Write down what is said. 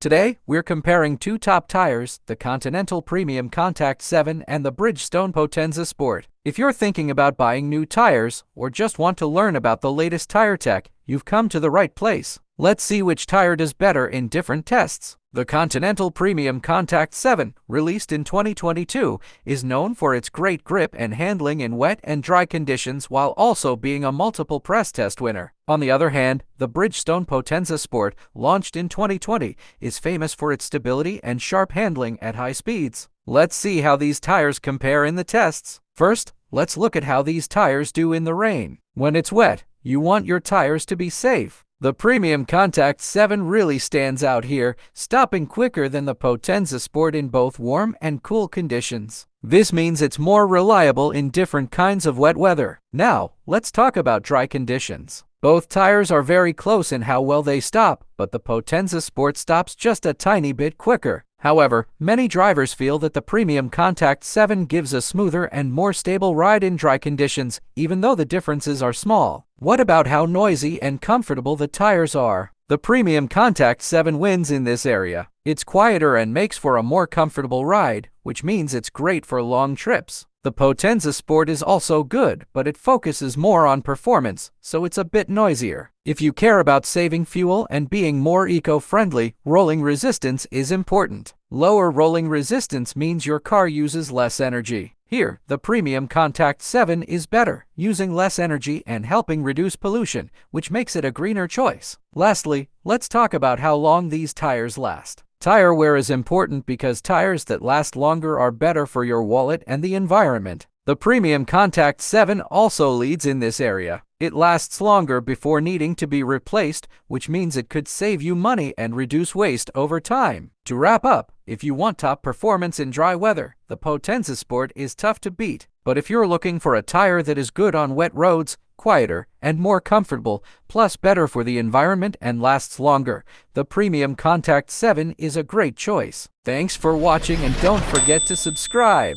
Today, we're comparing two top tires, the Continental PremiumContact 7 and the Bridgestone Potenza Sport. If you're thinking about buying new tires or just want to learn about the latest tire tech, you've come to the right place. Let's see which tire does better in different tests. The Continental PremiumContact 7, released in 2022, is known for its great grip and handling in wet and dry conditions while also being a multiple press test winner. On the other hand, the Bridgestone Potenza Sport, launched in 2020, is famous for its stability and sharp handling at high speeds. Let's see how these tires compare in the tests. First, let's look at how these tires do in the rain. When it's wet, you want your tires to be safe. The PremiumContact 7 really stands out here, stopping quicker than the Potenza Sport in both warm and cool conditions. This means it's more reliable in different kinds of wet weather. Now, let's talk about dry conditions. Both tires are very close in how well they stop, but the Potenza Sport stops just a tiny bit quicker. However, many drivers feel that the PremiumContact 7 gives a smoother and more stable ride in dry conditions, even though the differences are small. What about how noisy and comfortable the tires are? The PremiumContact 7 wins in this area. It's quieter and makes for a more comfortable ride, which means it's great for long trips. The Potenza Sport is also good, but it focuses more on performance, so it's a bit noisier. If you care about saving fuel and being more eco-friendly, rolling resistance is important. Lower rolling resistance means your car uses less energy. Here, the PremiumContact 7 is better, using less energy and helping reduce pollution, which makes it a greener choice. Lastly, let's talk about how long these tires last. Tire wear is important because tires that last longer are better for your wallet and the environment. The PremiumContact 7 also leads in this area. It lasts longer before needing to be replaced, which means it could save you money and reduce waste over time. To wrap up, if you want top performance in dry weather, the Potenza Sport is tough to beat. But if you're looking for a tire that is good on wet roads, quieter, and more comfortable, plus better for the environment and lasts longer, the PremiumContact 7 is a great choice. Thanks for watching and don't forget to subscribe.